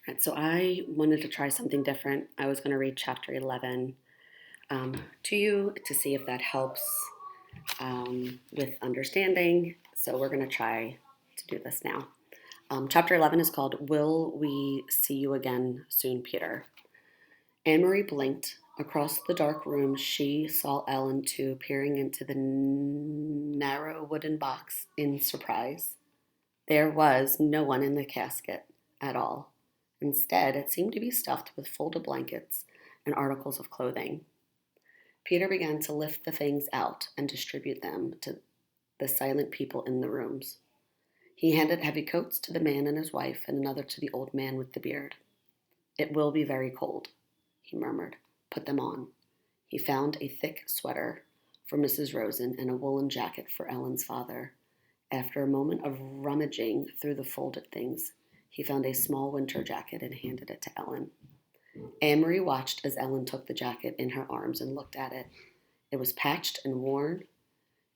Right, so I wanted to try something different. I was going to read chapter 11 to you to see if that helps with understanding. So we're going to try to do this now. Chapter 11 is called Will We See You Again Soon, Peter? Anne-Marie blinked. Across the dark room, she saw Ellen too, peering into the narrow wooden box in surprise. There was no one in the casket at all. Instead, it seemed to be stuffed with folded blankets and articles of clothing. Peter began to lift the things out and distribute them to the silent people in the rooms. He handed heavy coats to the man and his wife, and another to the old man with the beard. "It will be very cold," he murmured. "Put them on." He found a thick sweater for Mrs. Rosen and a woolen jacket for Ellen's father. After a moment of rummaging through the folded things, he found a small winter jacket and handed it to Ellen. Anne-Marie watched as Ellen took the jacket in her arms and looked at it. It was patched and worn.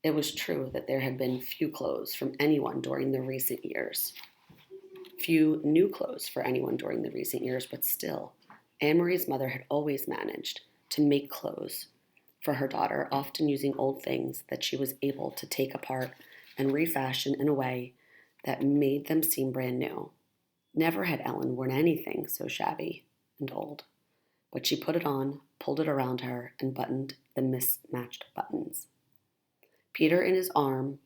It was true that there had been few clothes from anyone during the recent years. Few new clothes for anyone during the recent years, but still, Anne-Marie's mother had always managed to make clothes for her daughter, often using old things that she was able to take apart and refashion in a way that made them seem brand new. Never had Ellen worn anything so shabby and old, but she put it on, pulled it around her, and buttoned the mismatched buttons. Peter, his arm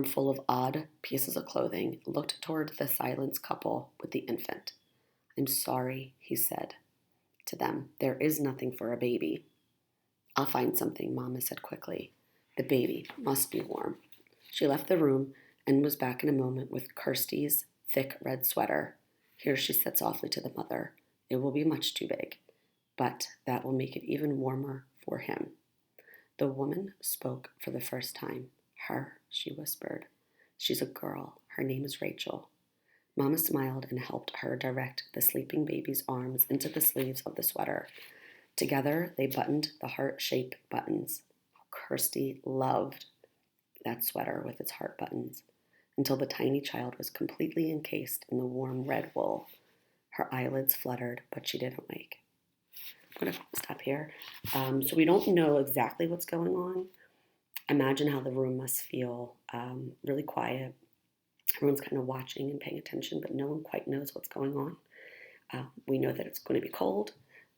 full of odd pieces of clothing, looked toward the silenced couple with the infant. "I'm sorry," he said to them. "There is nothing for a baby." "I'll find something," Mama said quickly. "The baby must be warm." She left the room and was back in a moment with Kirsty's thick red sweater. "Here," she said softly to the mother. "It will be much too big, but that will make it even warmer for him." The woman spoke for the first time. "Her," she whispered. "She's a girl. Her name is Rachel." Mama smiled and helped her direct the sleeping baby's arms into the sleeves of the sweater. Together, they buttoned the heart-shaped buttons. Kirsty loved that sweater with its heart buttons, until the tiny child was completely encased in the warm red wool. Her eyelids fluttered, but she didn't wake. I'm going to stop here. So we don't know exactly what's going on. Imagine how the room must feel really quiet. Everyone's kind of watching and paying attention, but no one quite knows what's going on. We know that it's going to be cold.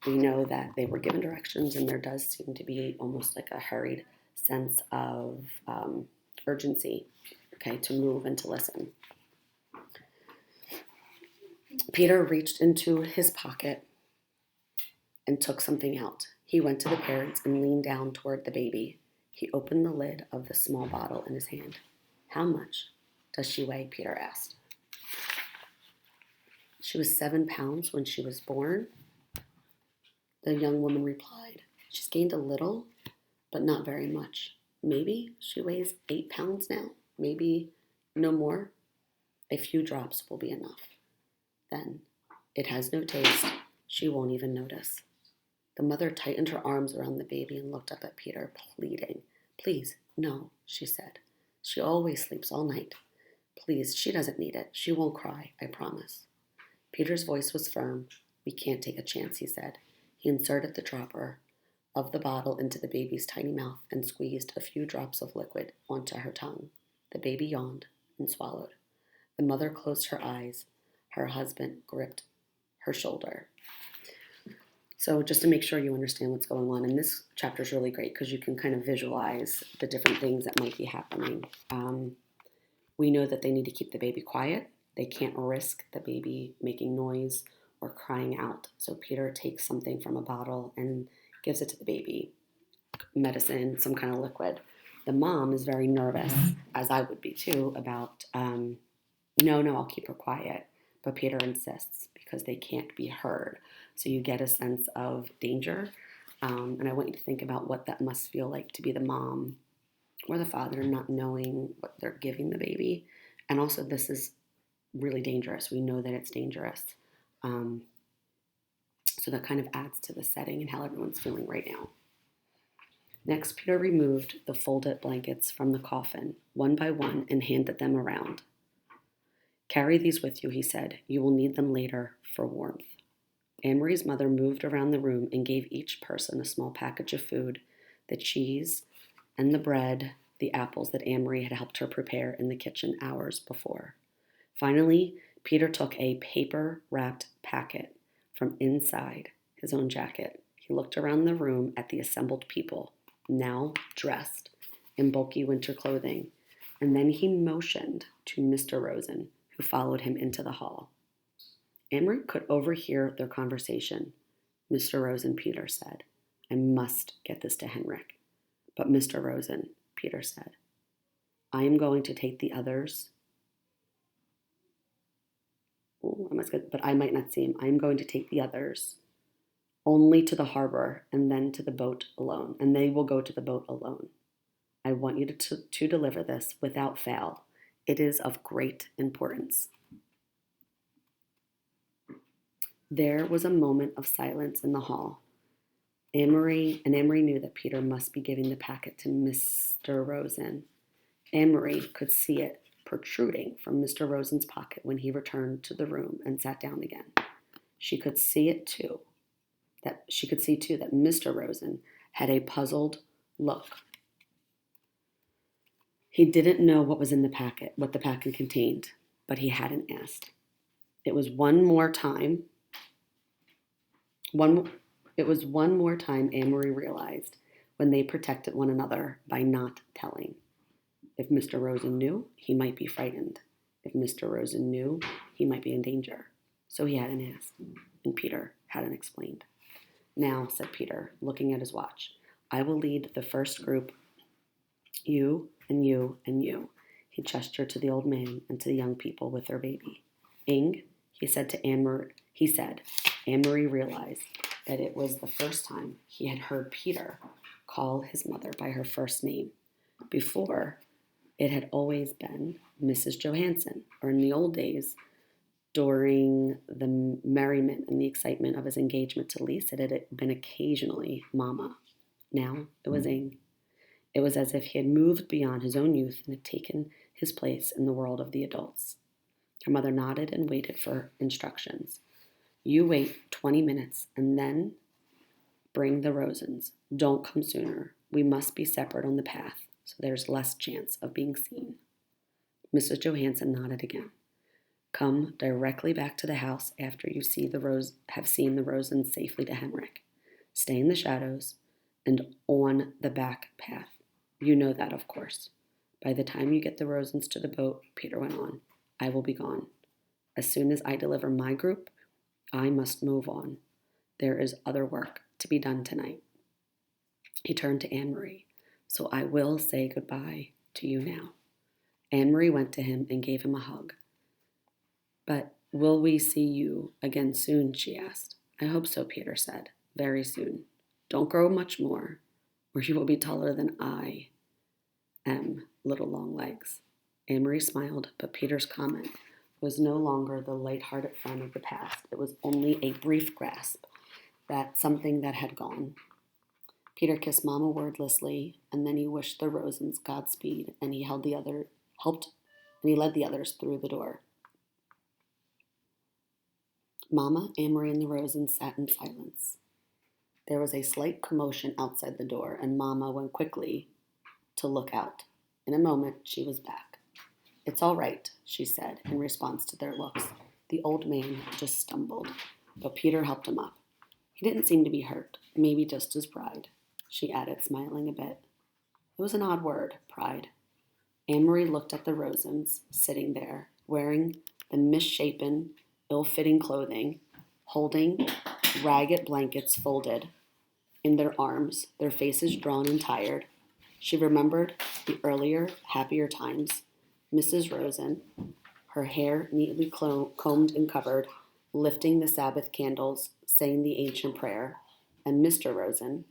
We know that they were given directions, and there does seem to be almost like a hurried sense of urgency, to move and to listen. Peter reached into his pocket and took something out. He went to the parents and leaned down toward the baby. He opened the lid of the small bottle in his hand. "How much does she weigh?" Peter asked. "She was 7 pounds when she was born," the young woman replied. "She's gained a little, but not very much. Maybe she weighs 8 pounds now. Maybe no more. A few drops will be enough. Then it has no taste. She won't even notice." The mother tightened her arms around the baby and looked up at Peter, pleading. "Please, no," she said. "She always sleeps all night. Please, she doesn't need it. She won't cry, I promise." Peter's voice was firm. "We can't take a chance," he said. He inserted the dropper of the bottle into the baby's tiny mouth and squeezed a few drops of liquid onto her tongue. The baby yawned and swallowed. The mother closed her eyes. Her husband gripped her shoulder. So just to make sure you understand what's going on, and this chapter is really great because you can kind of visualize the different things that might be happening. We know that they need to keep the baby quiet. They can't risk the baby making noise or crying out. So Peter takes something from a bottle and gives it to the baby, medicine, some kind of liquid. The mom is very nervous, as I would be too, about, no, I'll keep her quiet. But Peter insists because they can't be heard. So you get a sense of danger. And I want you to think about what that must feel like to be the mom or the father not knowing what they're giving the baby. And also this is really dangerous. We know that it's dangerous. So that kind of adds to the setting and how everyone's feeling right now. Next, Peter removed the folded blankets from the coffin, one by one, and handed them around. "Carry these with you," he said. "You will need them later for warmth." Anne-Marie's mother moved around the room and gave each person a small package of food, the cheese and the bread, the apples that Anne-Marie had helped her prepare in the kitchen hours before. Finally, Peter took a paper-wrapped packet from inside his own jacket. He looked around the room at the assembled people, now dressed in bulky winter clothing, and then he motioned to Mr. Rosen, who followed him into the hall. Anne-Marie could overhear their conversation. "Mr. Rosen," Peter said, "I must get this to Henrik." "But Mr. Rosen," Peter said, "I am going to take the others." But I might not see him. "I am going to take the others only to the harbor and then to the boat alone, and they will go to the boat alone. I want you to deliver this without fail. It is of great importance." There was a moment of silence in the hall. Anne-Marie knew that Peter must be giving the packet to Mr. Rosen. Anne-Marie could see it protruding from Mr. Rosen's pocket when he returned to the room and sat down again. She could see too that Mr. Rosen had a puzzled look. He didn't know what was in the packet, what the packet contained, but he hadn't asked. It was one more time Anne-Marie realized when they protected one another by not telling. If Mr. Rosen knew, he might be frightened. If Mr. Rosen knew, he might be in danger. So he hadn't asked, and Peter hadn't explained. "Now," said Peter, looking at his watch, "I will lead the first group. You and you and you." He gestured to the old man and to the young people with their baby. "Ing," he said to Anne-Marie. Anne-Marie realized that it was the first time he had heard Peter call his mother by her first name. Before, it had always been Mrs. Johansson, or in the old days, during the merriment and the excitement of his engagement to Lise, it had been occasionally Mama. Now it was Ing. It was as if he had moved beyond his own youth and had taken his place in the world of the adults. Her mother nodded and waited for instructions. "You wait 20 minutes and then bring the Rosens. Don't come sooner. We must be separate on the path, so there's less chance of being seen." Mrs. Johansson nodded again. "Come directly back to the house after you have seen the Rosens safely to Henrik. Stay in the shadows and on the back path. You know that, of course. By the time you get the Rosens to the boat," Peter went on, "I will be gone. As soon as I deliver my group, I must move on. There is other work to be done tonight." He turned to Anne-Marie. "So I will say goodbye to you now." Anne-Marie went to him and gave him a hug. "But will we see you again soon?" she asked. "I hope so," Peter said. "Very soon. Don't grow much more, or you will be taller than I am, little long legs." Anne-Marie smiled, but Peter's comment was no longer the light-hearted fun of the past. It was only a brief grasp that something that had gone. Peter kissed Mama wordlessly, and then he wished the Rosens Godspeed, and he led the others through the door. Mama, Anne-Marie, and the Rosens sat in silence. There was a slight commotion outside the door, and Mama went quickly to look out. In a moment, she was back. "It's all right," she said in response to their looks. "The old man just stumbled," but Peter helped him up. "He didn't seem to be hurt, maybe just his pride," she added, smiling a bit. It was an odd word, pride. Anne-Marie looked at the Rosens, sitting there, wearing the misshapen, ill-fitting clothing, holding ragged blankets folded in their arms, their faces drawn and tired. She remembered the earlier, happier times. Mrs. Rosen, her hair neatly combed and covered, lifting the Sabbath candles, saying the ancient prayer, and Mr. Rosen,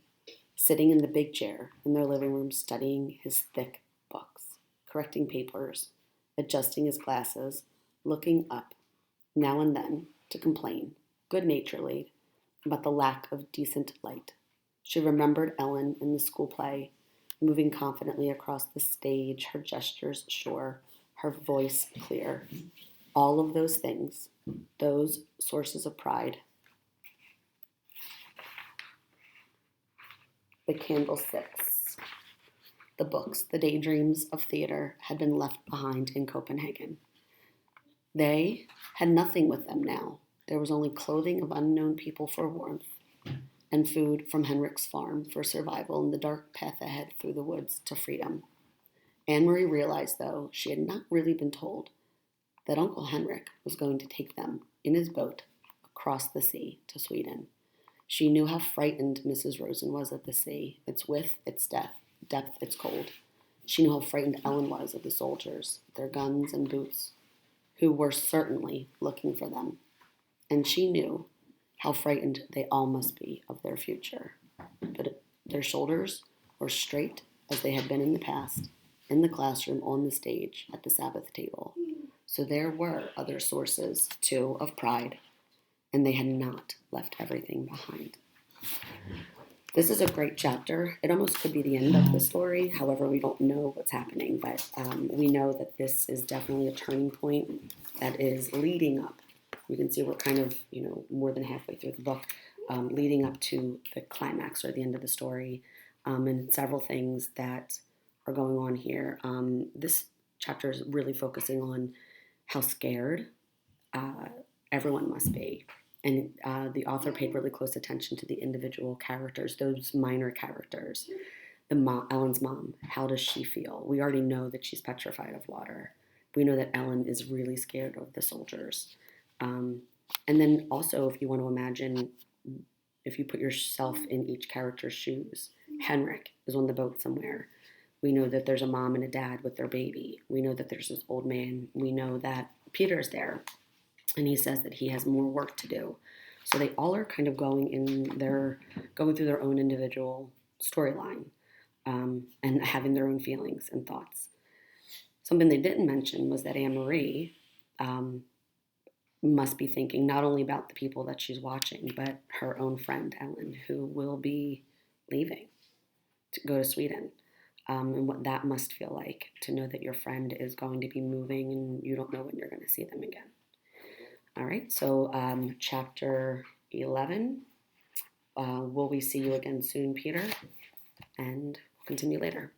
sitting in the big chair in their living room studying his thick books, correcting papers, adjusting his glasses, looking up now and then to complain, good-naturedly, about the lack of decent light. She remembered Ellen in the school play, moving confidently across the stage, her gestures sure, her voice clear. all of those things, those sources of pride, the candlesticks, the books, the daydreams of theater had been left behind in Copenhagen. They had nothing with them now. There was only clothing of unknown people for warmth and food from Henrik's farm for survival in the dark path ahead through the woods to freedom. Anne-Marie realized, though, she had not really been told that Uncle Henrik was going to take them in his boat across the sea to Sweden. She knew how frightened Mrs. Rosen was of the sea, its width, its depth, its cold. She knew how frightened Ellen was of the soldiers, their guns and boots, who were certainly looking for them. And she knew how frightened they all must be of their future. But their shoulders were straight as they had been in the past, in the classroom, on the stage, at the Sabbath table. So there were other sources, too, of pride, and they had not left everything behind. This is a great chapter. It almost could be the end of the story. However, we don't know what's happening, but we know that this is definitely a turning point that is leading up. You can see we're kind of, more than halfway through the book, leading up to the climax or the end of the story, and several things that are going on here. This chapter is really focusing on how scared everyone must be. And the author paid really close attention to the individual characters, those minor characters. Ellen's mom, how does she feel? We already know that she's petrified of water. We know that Ellen is really scared of the soldiers. And then also, if you want to imagine, if you put yourself in each character's shoes, Henrik is on the boat somewhere. We know that there's a mom and a dad with their baby. We know that there's this old man. We know that Peter's there, and he says that he has more work to do. So they all are kind of going through their own individual storyline, and having their own feelings and thoughts. Something they didn't mention was that Anne-Marie must be thinking not only about the people that she's watching, but her own friend Ellen, who will be leaving to go to Sweden. And what that must feel like to know that your friend is going to be moving and you don't know when you're going to see them again. All right, so chapter 11, will we see you again soon, Peter? And we'll continue later.